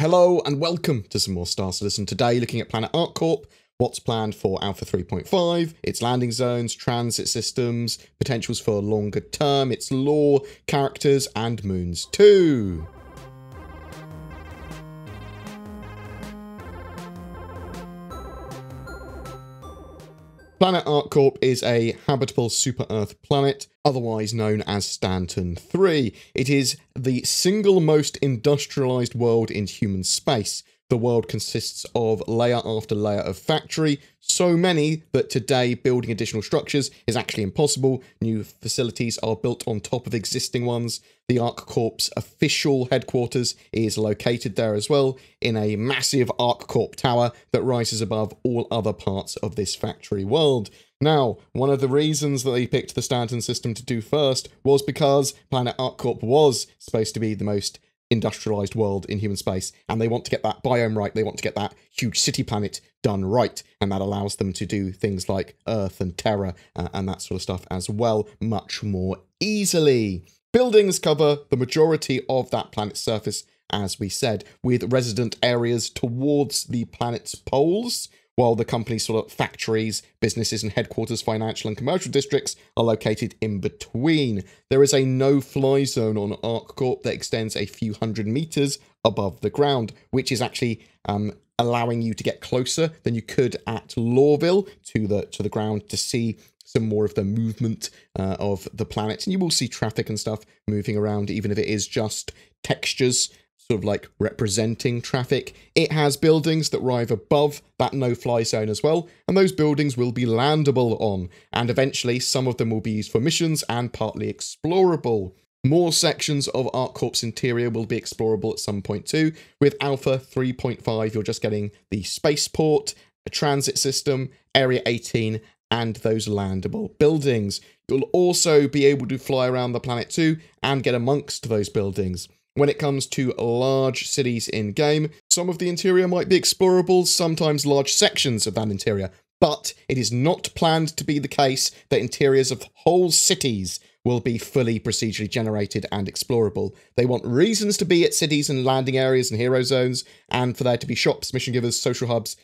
Hello and welcome to some more Star Citizen. Today looking at Planet ArcCorp, what's planned for Alpha 3.5, its landing zones, transit systems, potentials for longer term, its lore, characters and moons too. Planet ArcCorp is a habitable super-Earth planet, otherwise known as Stanton 3. It is the single most industrialized world in human space. The world consists of layer after layer of factory, so many that today building additional structures is actually impossible. New facilities are built on top of existing ones. The ArcCorp's official headquarters is located there as well, in a massive ArcCorp tower that rises above all other parts of this factory world. Now, one of the reasons that they picked the Stanton system to do first was because Planet ArcCorp was supposed to be the most industrialized world in human space, and they want to get that biome right. They want to get that huge city planet done right, and that allows them to do things like Earth and Terra and that sort of stuff as well much more easily. Buildings cover the majority of that planet's surface, as we said, with resident areas towards the planet's poles, while the company's sort of factories, businesses and headquarters, financial and commercial districts are located in between. There is a no-fly zone on ArcCorp that extends a few hundred meters above the ground, which is actually allowing you to get closer than you could at Lorville to the ground to see some more of the movement of the planet. And you will see traffic and stuff moving around, even if it is just textures, sort of like representing traffic. It has buildings that rise above that no-fly zone as well, and those buildings will be landable on, and eventually some of them will be used for missions and partly explorable. More sections of ArcCorp's interior will be explorable at some point too. With Alpha 3.5, you're just getting the spaceport, a transit system, Area 18, and those landable buildings. You'll also be able to fly around the planet too and get amongst those buildings. When it comes to large cities in-game, some of the interior might be explorable, sometimes large sections of that interior, but it is not planned to be the case that interiors of whole cities will be fully procedurally generated and explorable. They want reasons to be at cities and landing areas and hero zones, and for there to be shops, mission givers, social hubs,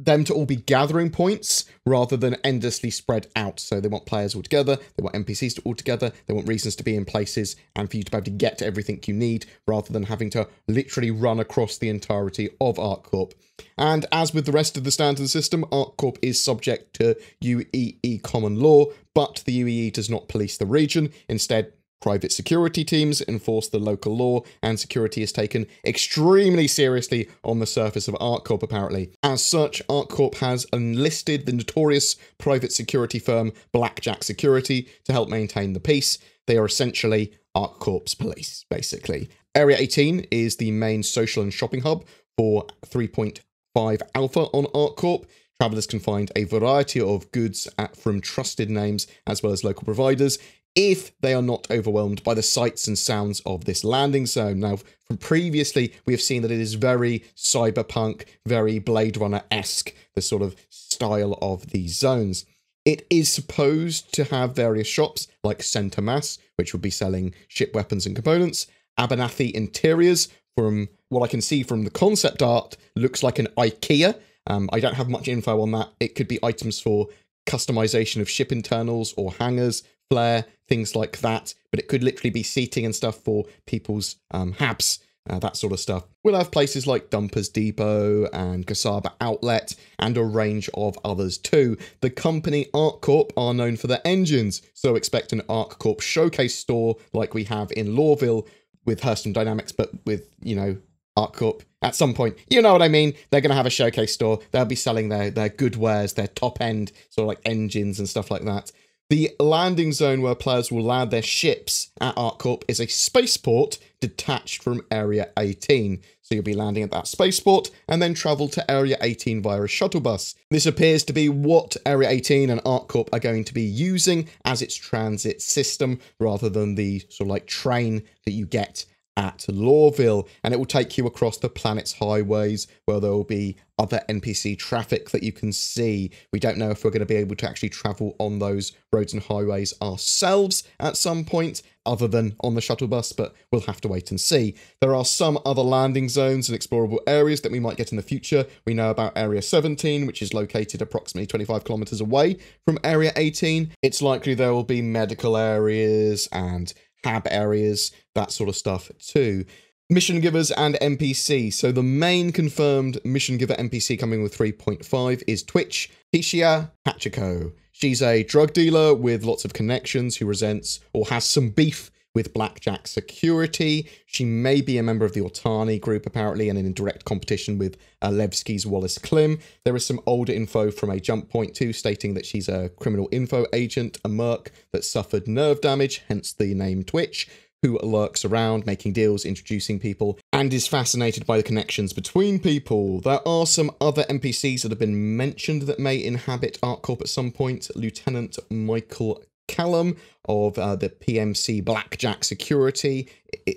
them to all be gathering points rather than endlessly spread out. So they want players all together, they want NPCs to all together, they want reasons to be in places and for you to be able to get to everything you need rather than having to literally run across the entirety of ArcCorp. And as with the rest of the Stanton system, ArcCorp is subject to UEE common law, but the UEE does not police the region. Instead, private security teams enforce the local law, and security is taken extremely seriously on the surface of ArcCorp, apparently. As such, ArcCorp has enlisted the notorious private security firm Blackjack Security to help maintain the peace. They are essentially ArcCorp's police, basically. Area 18 is the main social and shopping hub for 3.5 Alpha on ArcCorp. Travelers can find a variety of goods from trusted names as well as local providers, if they are not overwhelmed by the sights and sounds of this landing zone. Now, from previously, we have seen that it is very cyberpunk, very Blade Runner-esque, the sort of style of these zones. It is supposed to have various shops, like Center Mass, which would be selling ship weapons and components. Abernathy Interiors, from what I can see from the concept art, looks like an IKEA. I don't have much info on that. It could be items for customization of ship internals or hangars, flare, things like that, but it could literally be seating and stuff for people's habs, that sort of stuff. We'll have places like Dumpers Depot and Gasaba Outlet and a range of others too. The company ArcCorp are known for their engines, so expect an ArcCorp showcase store like we have in Lorville with Hurston Dynamics, but with, you know, ArcCorp. At some point, you know what I mean? They're going to have a showcase store. They'll be selling their good wares, their top end, sort of like engines and stuff like that. The landing zone where players will land their ships at ArcCorp is a spaceport detached from Area 18. So you'll be landing at that spaceport and then travel to Area 18 via a shuttle bus. This appears to be what Area 18 and ArcCorp are going to be using as its transit system rather than the sort of like train that you get at Lorville, and it will take you across the planet's highways where there will be other NPC traffic that you can see. We don't know if we're going to be able to actually travel on those roads and highways ourselves at some point. other than on the shuttle bus, but we'll have to wait and see. There are some other landing zones and explorable areas that we might get in the future. We know about Area 17, which is located approximately 25 kilometers away from Area 18. It's likely there will be medical areas and hab areas, that sort of stuff too. Mission givers and NPC. So the main confirmed mission giver NPC coming with 3.5 is Twitch Tishia Hachiko. She's a drug dealer with lots of connections who resents or has some beef with Blackjack Security. She may be a member of the Ortani group, apparently, and in direct competition with Levski's Wallace Klim. There is some older info from a jump point too, stating that she's a criminal info agent, a merc that suffered nerve damage, hence the name Twitch, who lurks around, making deals, introducing people, and is fascinated by the connections between people. There are some other NPCs that have been mentioned that may inhabit ArcCorp at some point. Lieutenant Michael Callum of the PMC Blackjack Security.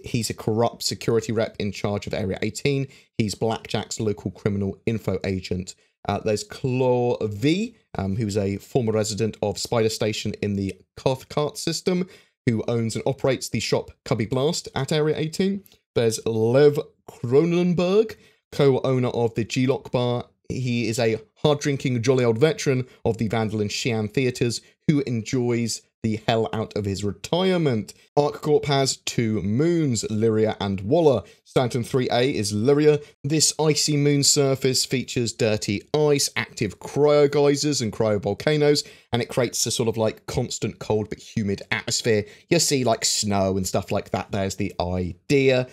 He's a corrupt security rep in charge of Area 18. He's Blackjack's local criminal info agent. There's Claw V, who's a former resident of Spider Station in the Cathcart system, who owns and operates the shop Cubby Blast at Area 18. There's Lev Kronenberg, co-owner of the G-Lock Bar. He is a hard-drinking, jolly old veteran of the Vandal and Xi'an theatres who enjoys the hell out of his retirement. ArcCorp has two moons, Lyria and Waller. Stanton 3A is Lyria. This icy moon surface features dirty ice, active cryogeysers and cryovolcanoes, and it creates a sort of like constant cold but humid atmosphere. You see like snow and stuff like that. There's the idea.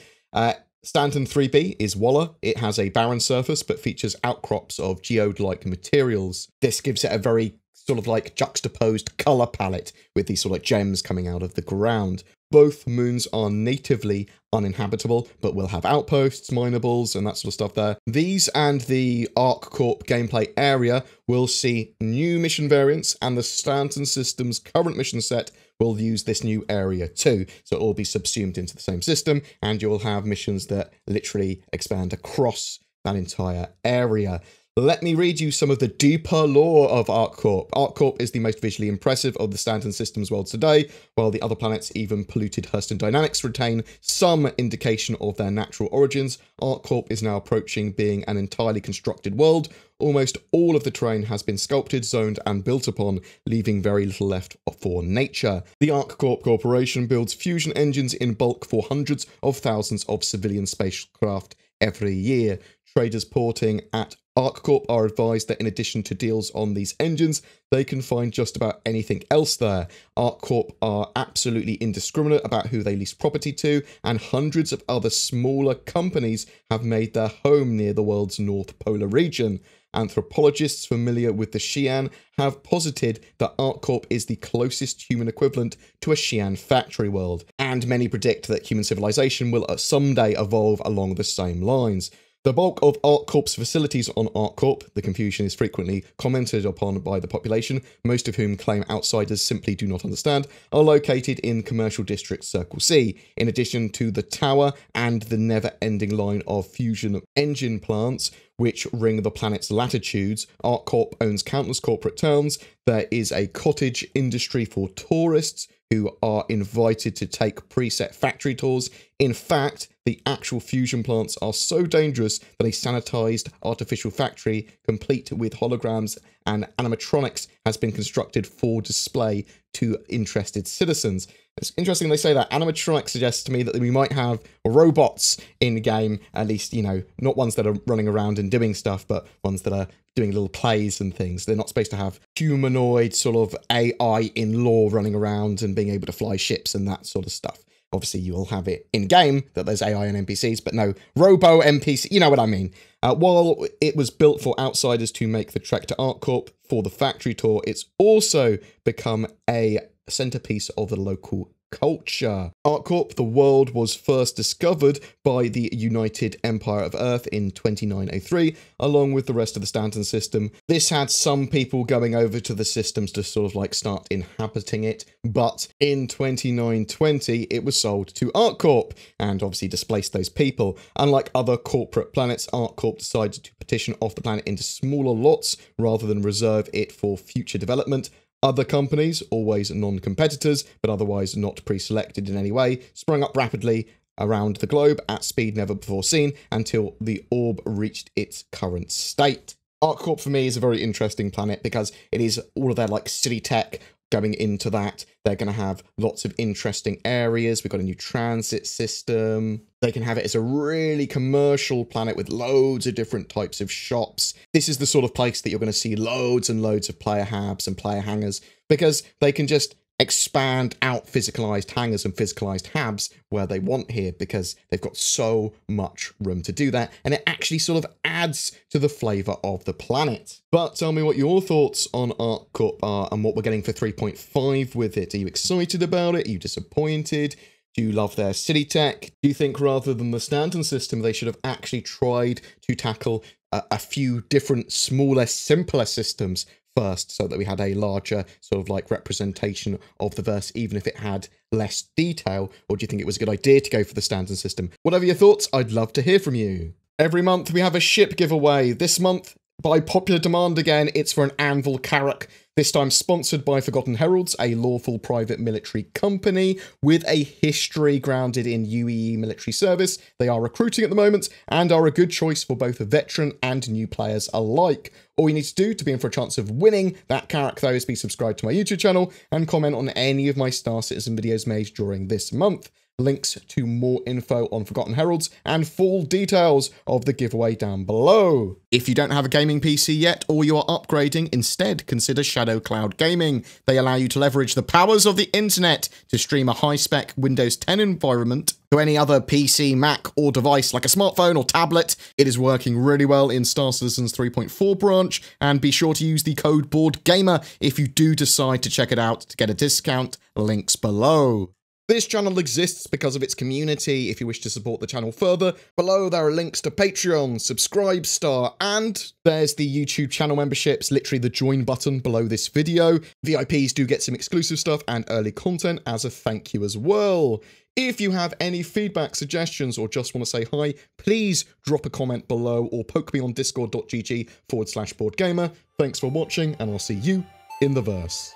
Stanton 3B is Waller. It has a barren surface but features outcrops of geode-like materials. This gives it a very sort of like juxtaposed colour palette with these sort of like gems coming out of the ground. Both moons are natively uninhabitable, but will have outposts, minables, and that sort of stuff there. These and the ArcCorp gameplay area will see new mission variants, and the Stanton system's current mission set will use this new area too. So it will be subsumed into the same system, and you'll have missions that literally expand across that entire area. Let me read you some of the deeper lore of ArcCorp. ArcCorp is the most visually impressive of the Stanton Systems worlds today, while the other planets, even polluted Hurston Dynamics, retain some indication of their natural origins. ArcCorp is now approaching being an entirely constructed world. Almost all of the terrain has been sculpted, zoned, and built upon, leaving very little left for nature. The ArcCorp Corporation builds fusion engines in bulk for hundreds of thousands of civilian spacecraft every year. Traders porting at ArcCorp are advised that in addition to deals on these engines, they can find just about anything else there. ArcCorp are absolutely indiscriminate about who they lease property to, and hundreds of other smaller companies have made their home near the world's North Polar region. Anthropologists familiar with the Xi'an have posited that ArcCorp is the closest human equivalent to a Xi'an factory world, and many predict that human civilization will someday evolve along the same lines. The bulk of ArcCorp's facilities on ArcCorp, the confusion is frequently commented upon by the population, most of whom claim outsiders simply do not understand, are located in commercial district Circle C. In addition to the tower and the never-ending line of fusion engine plants, which ring the planet's latitudes, ArcCorp owns countless corporate towns. There is a cottage industry for tourists who are invited to take preset factory tours. In fact, the actual fusion plants are so dangerous that a sanitized artificial factory, complete with holograms and animatronics, has been constructed for display to interested citizens. It's interesting they say that. Animatronics suggests to me that we might have robots in-game, at least, you know, not ones that are running around and doing stuff, but ones that are doing little plays and things. They're not supposed to have humanoid sort of AI in lore running around and being able to fly ships and that sort of stuff. Obviously, you will have it in-game, that there's AI and NPCs, but no robo-NPC, you know what I mean. While it was built for outsiders to make the trek to ArcCorp for the factory tour, it's also become a centerpiece of the local culture. ArcCorp, the world, was first discovered by the United Empire of Earth in 2903, along with the rest of the Stanton system. This had some people going over to the systems to sort of like start inhabiting it, but in 2920 it was sold to ArcCorp and obviously displaced those people. Unlike other corporate planets, ArcCorp decided to partition off the planet into smaller lots rather than reserve it for future development. Other companies, always non-competitors, but otherwise not pre-selected in any way, sprung up rapidly around the globe at speed never before seen until the orb reached its current state. ArcCorp for me is a very interesting planet because it is all of their like city tech going into that. They're going to have lots of interesting areas. We've got a new transit system. They can have it as a really commercial planet with loads of different types of shops. This is the sort of place that you're going to see loads and loads of player hubs and player hangars because they can just expand out physicalized hangars and physicalized hubs where they want here because they've got so much room to do that, and it actually sort of adds to the flavor of the planet. But tell me what your thoughts on ArcCorp are and what we're getting for 3.5 with it. Are you excited about it? Are you disappointed? Do you love their city tech? Do you think rather than the Stanton system, they should have actually tried to tackle a few different, smaller, simpler systems first, so that we had a larger sort of like representation of the verse, even if it had less detail? Or do you think it was a good idea to go for the Stanton system? Whatever your thoughts, I'd love to hear from you. Every month we have a ship giveaway. This month, by popular demand again, it's for an Anvil Carrack, this time sponsored by Forgotten Heralds, a lawful private military company with a history grounded in UEE military service. They are recruiting at the moment and are a good choice for both veteran and new players alike. All you need to do to be in for a chance of winning that Carrack, though, is be subscribed to my YouTube channel and comment on any of my Star Citizen videos made during this month. Links to more info on Forgotten Heralds and full details of the giveaway down below. If you don't have a gaming PC yet or you are upgrading, instead consider Shadow Cloud Gaming. They allow you to leverage the powers of the internet to stream a high-spec Windows 10 environment to any other PC, Mac or device like a smartphone or tablet. It is working really well in Star Citizen's 3.4 branch, and be sure to use the code BoredGamer if you do decide to check it out to get a discount. Links below. This channel exists because of its community. If you wish to support the channel further, below there are links to Patreon, Subscribestar, and there's the YouTube channel memberships, literally the join button below this video. VIPs do get some exclusive stuff and early content as a thank you as well. If you have any feedback, suggestions, or just want to say hi, please drop a comment below or poke me on discord.gg/BoredGamer. Thanks for watching, and I'll see you in the verse.